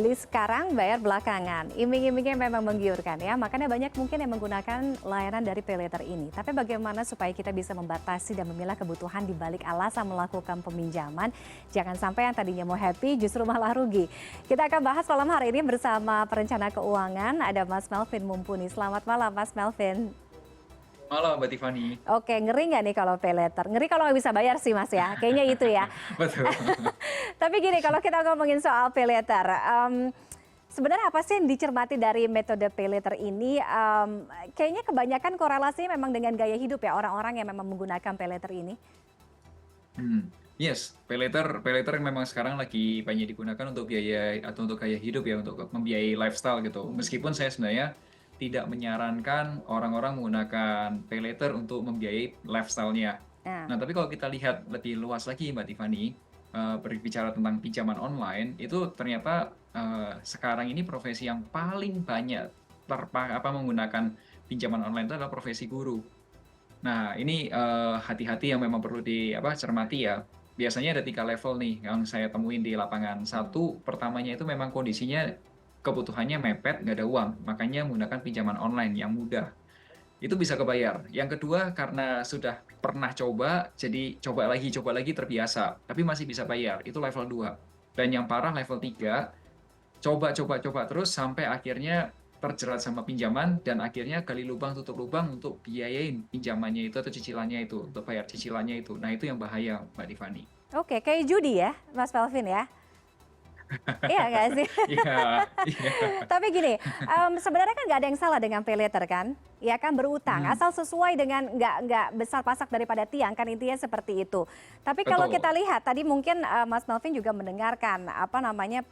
Beli sekarang, bayar belakangan. Iming-imingnya memang menggiurkan ya, makanya banyak mungkin yang menggunakan layanan dari PayLater ini. Tapi bagaimana supaya kita bisa membatasi dan memilah kebutuhan di balik alasan melakukan peminjaman? Jangan sampai yang tadinya mau happy justru malah rugi. Kita akan bahas malam hari ini bersama perencana keuangan, ada Mas Melvin Mumpuni. Selamat malam Mas Melvin. Malam Mbak Tiffany. Oke, ngeri nggak nih kalau PayLater? Ngeri kalau nggak bisa bayar sih Mas ya, kayaknya itu ya. Betul. Tapi gini, kalau kita ngomongin soal PayLater, sebenarnya apa sih yang dicermati dari metode PayLater ini? Kayaknya kebanyakan korelasinya memang dengan gaya hidup ya, orang-orang yang memang menggunakan PayLater ini. Yes, paylater yang memang sekarang lagi banyak digunakan untuk biaya atau untuk gaya hidup ya, untuk membiayai lifestyle gitu. Meskipun saya sebenarnya tidak menyarankan orang-orang menggunakan paylater untuk membiayai lifestyle-nya. Nah, Nah, tapi kalau kita lihat lebih luas lagi Mbak Tiffany, berbicara tentang pinjaman online, itu ternyata sekarang ini profesi yang paling banyak menggunakan pinjaman online itu adalah profesi guru. Nah, ini hati-hati yang memang perlu cermati ya. Biasanya ada 3 level nih yang saya temuin di lapangan. Satu, pertamanya itu memang kondisinya kebutuhannya mepet, nggak ada uang, makanya menggunakan pinjaman online yang mudah. Itu bisa kebayar. Yang kedua, karena sudah pernah coba, jadi coba lagi terbiasa, tapi masih bisa bayar. Itu level 2. Dan yang parah level 3, coba terus sampai akhirnya terjerat sama pinjaman dan akhirnya gali lubang tutup lubang untuk biayain pinjamannya itu atau cicilannya itu, untuk bayar cicilannya itu. Nah, itu yang bahaya, Mbak Tiffany. oke, kayak judi ya, Mas Melvin ya. Iya nggak sih? Iya, iya. Tapi gini, sebenarnya kan nggak ada yang salah dengan PayLater kan? Ya kan berutang, Hmm, asal sesuai dengan nggak besar pasak daripada tiang kan intinya seperti itu. Tapi kalau kita betul. lihat tadi mungkin Mas Melvin juga mendengarkan apa namanya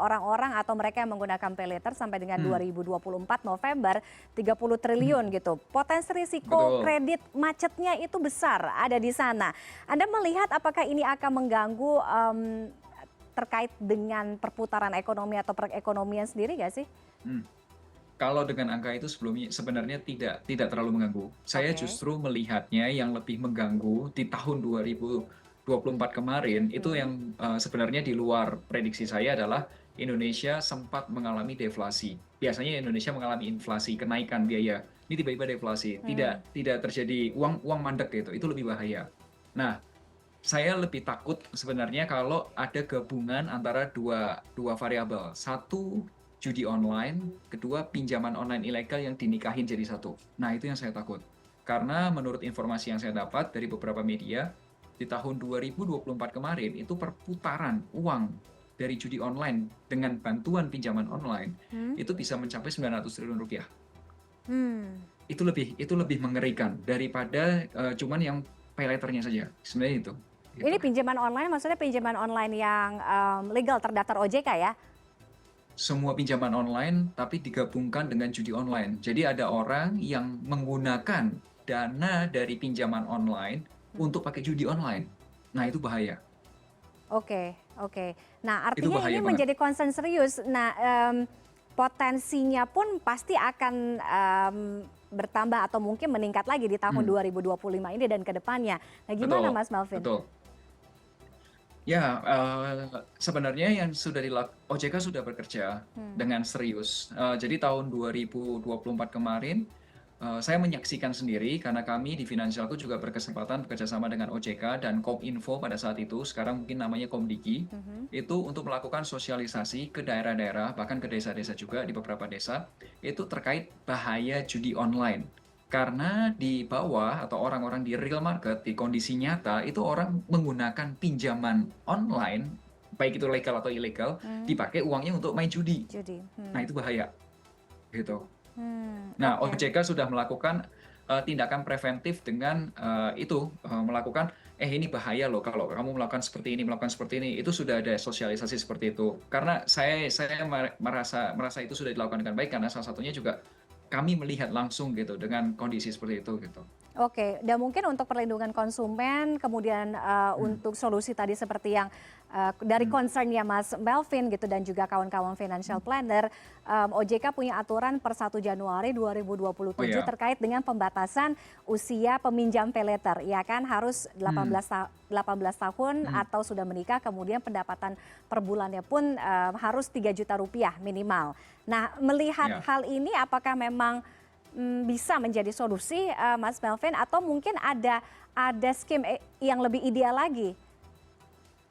orang-orang atau mereka yang menggunakan PayLater sampai dengan Hmm, 2024 November 30 hmm, triliun gitu. Potensi risiko betul. kredit macetnya itu besar ada di sana. Anda melihat apakah ini akan mengganggu terkait dengan perputaran ekonomi atau perekonomian sendiri nggak sih? Hmm. Kalau dengan angka itu sebelumnya sebenarnya tidak terlalu mengganggu. Saya Oke. justru melihatnya yang lebih mengganggu di tahun 2024 kemarin itu Hmm. yang sebenarnya di luar prediksi saya adalah Indonesia sempat mengalami deflasi. Biasanya Indonesia mengalami inflasi, kenaikan biaya. Ini tiba-tiba deflasi, Hmm. tidak terjadi uang mandek gitu. Itu lebih bahaya. Nah, saya lebih takut sebenarnya kalau ada gabungan antara dua dua variabel. Satu, judi online, kedua pinjaman online ilegal yang dinikahin jadi satu. Nah, itu yang saya takut. Karena menurut informasi yang saya dapat dari beberapa media, di tahun 2024 kemarin itu perputaran uang dari judi online dengan bantuan pinjaman online Hmm. itu bisa mencapai 900 triliun rupiah. Hmm. Itu lebih mengerikan daripada cuman yang pay later-nya saja. Sebenarnya itu. Gitu. Ini pinjaman online, maksudnya pinjaman online yang legal terdaftar OJK ya? Semua pinjaman online tapi digabungkan dengan judi online. Jadi ada orang yang menggunakan dana dari pinjaman online Hmm. untuk pakai judi online. Nah, itu bahaya. Oke, oke. Nah, Itu artinya ini bahaya banget. menjadi concern serius. Nah, potensinya pun pasti akan bertambah atau mungkin meningkat lagi di tahun Hmm, 2025 ini dan ke depannya. Nah, gimana betul, Mas Melvin? betul. Ya, sebenarnya yang sudah OJK sudah bekerja Hmm. dengan serius. Jadi tahun 2024 kemarin, saya menyaksikan sendiri karena kami di Finansialku juga berkesempatan bekerjasama dengan OJK dan Kominfo pada saat itu, sekarang mungkin namanya Komdiki, Mhm. itu untuk melakukan sosialisasi ke daerah-daerah, bahkan ke desa-desa juga di beberapa desa, itu terkait bahaya judi online. Karena di bawah atau orang-orang di real market, di kondisi nyata, itu orang menggunakan pinjaman online, baik itu legal atau ilegal, Hmm. dipakai uangnya untuk main judi. Judi. Nah, Hmm. itu bahaya, gitu. Hmm. Nah, Oke. OJK sudah melakukan tindakan preventif dengan melakukan, ini bahaya loh kalau kamu melakukan seperti ini, itu sudah ada sosialisasi seperti itu. Karena saya merasa itu sudah dilakukan dengan baik karena salah satunya juga kami melihat langsung gitu dengan kondisi seperti itu gitu. Oke, dan mungkin untuk perlindungan konsumen, kemudian Hmm, untuk solusi tadi seperti yang dari hmm, concern-nya Mas Melvin gitu dan juga kawan-kawan financial hmm. planner, OJK punya aturan per 1 Januari Oh 2027 ya, terkait dengan pembatasan usia peminjam paylater, ya kan harus hmm, 18 tahun hmm, atau sudah menikah, kemudian pendapatan per bulannya pun harus 3 juta rupiah minimal. Nah, melihat ya. hal ini apakah memang bisa menjadi solusi, Mas Melvin, atau mungkin ada skim yang lebih ideal lagi?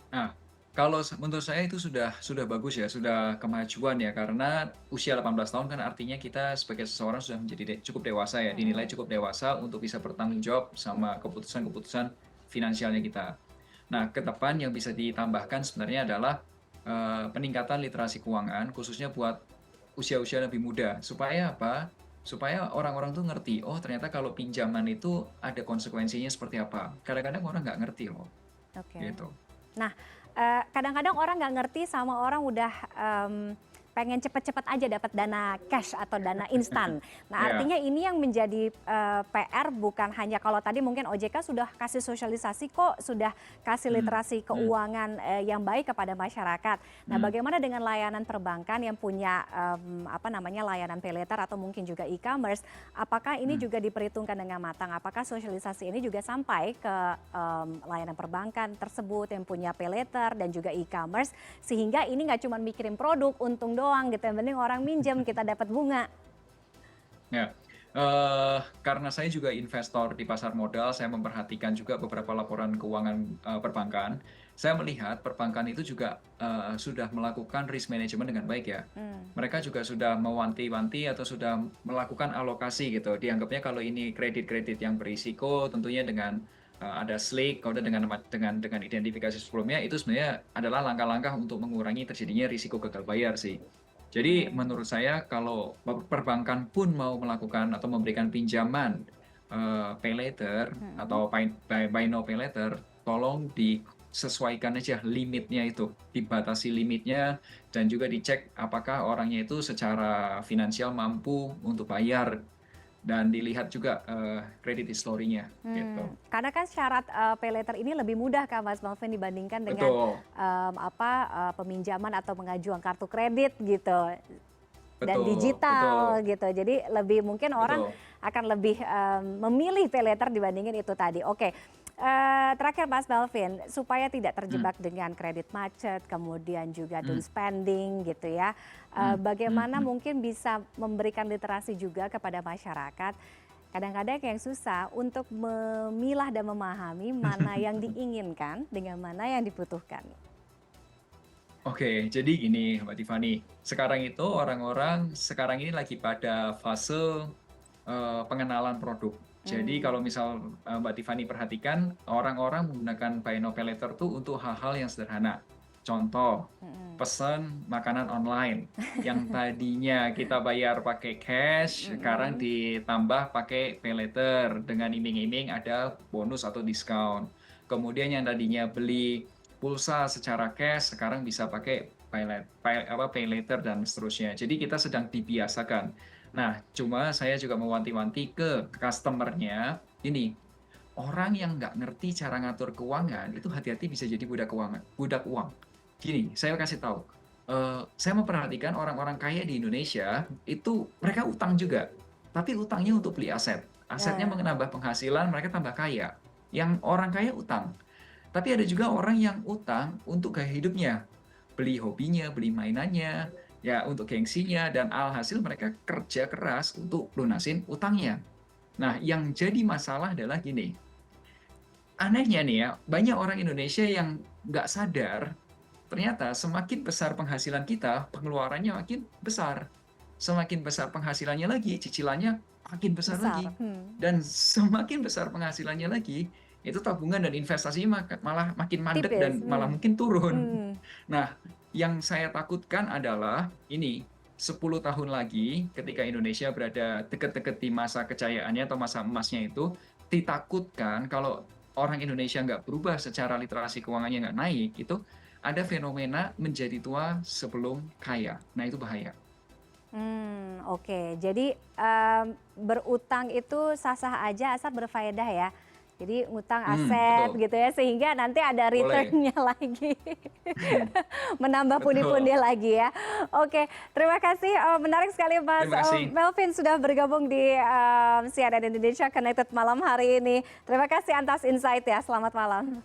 Nah, kalau menurut saya itu sudah bagus ya, sudah kemajuan ya, karena usia 18 tahun kan artinya kita sebagai seseorang sudah menjadi cukup dewasa ya, dinilai Mhm, cukup dewasa untuk bisa bertanggung jawab sama keputusan-keputusan finansialnya kita. Nah, ke depan yang bisa ditambahkan sebenarnya adalah peningkatan literasi keuangan, khususnya buat usia-usia lebih muda. Supaya apa? Supaya orang-orang tuh ngerti, oh ternyata kalau pinjaman itu ada konsekuensinya seperti apa. Kadang-kadang orang nggak ngerti loh, oke. gitu. Nah, kadang-kadang orang nggak ngerti sama orang udah, pengen cepet-cepet aja dapat dana cash atau dana instan. Nah, Ya, artinya ini yang menjadi, PR bukan hanya kalau tadi mungkin OJK sudah kasih sosialisasi kok, sudah kasih hmm, literasi hmm, keuangan, yang baik kepada masyarakat. Nah, hmm. bagaimana dengan layanan perbankan yang punya, apa namanya, layanan paylater atau mungkin juga e-commerce, apakah ini Hmm, juga diperhitungkan dengan matang? Apakah sosialisasi ini juga sampai ke layanan perbankan tersebut yang punya paylater dan juga e-commerce sehingga ini nggak cuma mikirin produk untung doang gitu yang penting orang minjem kita dapat bunga. ya. Karena saya juga investor di pasar modal, saya memperhatikan juga beberapa laporan keuangan perbankan. Saya melihat perbankan itu juga sudah melakukan risk management dengan baik ya. Hmm, Mereka juga sudah mewanti-wanti atau sudah melakukan alokasi gitu. Dianggapnya kalau ini kredit-kredit yang berisiko, tentunya dengan ada SLIC, kemudian dengan identifikasi sebelumnya, itu sebenarnya adalah langkah-langkah untuk mengurangi terjadinya risiko gagal bayar sih. Jadi hmm, menurut saya kalau perbankan pun mau melakukan atau memberikan pinjaman pay later hmm. atau buy now pay later, tolong disesuaikan aja limitnya itu, dibatasi limitnya dan juga dicek apakah orangnya itu secara finansial mampu untuk bayar dan dilihat juga credit history-nya gitu. Karena kan syarat, paylater ini lebih mudah Kak Mas Melvin dibandingkan dengan, Betul, peminjaman atau pengajuan kartu kredit gitu. Dan betul, digital betul, gitu. Jadi lebih mungkin orang betul. akan lebih, memilih paylater dibandingin itu tadi. Oke, terakhir Mas Melvin, supaya tidak Hmm, terjebak dengan kredit macet, kemudian juga doom hmm, spending gitu ya, hmm, hmm, bagaimana hmm. mungkin bisa memberikan literasi juga kepada masyarakat, kadang-kadang yang susah untuk memilah dan memahami mana yang diinginkan dengan mana yang dibutuhkan. Oke, jadi gini Mbak Tiffany, sekarang itu orang-orang sekarang ini lagi pada fase pengenalan produk. Jadi kalau Mmm, misal Mbak Tiffany perhatikan, orang-orang menggunakan buy now pay later tuh untuk hal-hal yang sederhana. Contoh, mhm, pesan makanan online yang tadinya kita bayar pakai cash, sekarang mhm, ditambah pakai pay later dengan iming-iming ada bonus atau diskon. Kemudian yang tadinya beli pulsa secara cash sekarang bisa pakai pay later dan seterusnya. Jadi kita sedang dibiasakan. Nah, cuma saya juga mewanti-wanti ke customer-nya, ini, orang yang nggak ngerti cara ngatur keuangan, itu hati-hati bisa jadi budak uang. Gini, saya kasih tahu, saya memperhatikan orang-orang kaya di Indonesia, itu mereka utang juga, tapi utangnya untuk beli aset. Asetnya nah, menambah penghasilan, mereka tambah kaya. Yang orang kaya utang. Tapi ada juga orang yang utang untuk gaya hidupnya, beli hobinya, beli mainannya, ya untuk gengsinya, dan alhasil mereka kerja keras untuk lunasin utangnya. Nah, yang jadi masalah adalah gini, anehnya nih ya, banyak orang Indonesia yang nggak sadar, ternyata semakin besar penghasilan kita, pengeluarannya makin besar. Semakin besar penghasilannya lagi, cicilannya makin besar besar, lagi. Dan semakin besar penghasilannya lagi, itu tabungan dan investasinya malah makin mandek tipis, dan malah mungkin turun. mmm. Nah, yang saya takutkan adalah ini, 10 tahun lagi ketika Indonesia berada dekat-dekat di masa kejayaannya atau masa emasnya itu, ditakutkan kalau orang Indonesia nggak berubah secara literasi keuangannya nggak naik, itu ada fenomena menjadi tua sebelum kaya. Nah, itu bahaya. Oke. Jadi, berutang itu sah-sah aja asal berfaedah ya? Jadi ngutang aset Betul, gitu ya, sehingga nanti ada boleh. return-nya lagi, menambah Betul. pundi-pundi lagi ya. Oke, terima kasih, menarik sekali Mas, Terima kasih. Melvin sudah bergabung di, CNN Indonesia Connected malam hari ini. Terima kasih atas insight ya, selamat malam.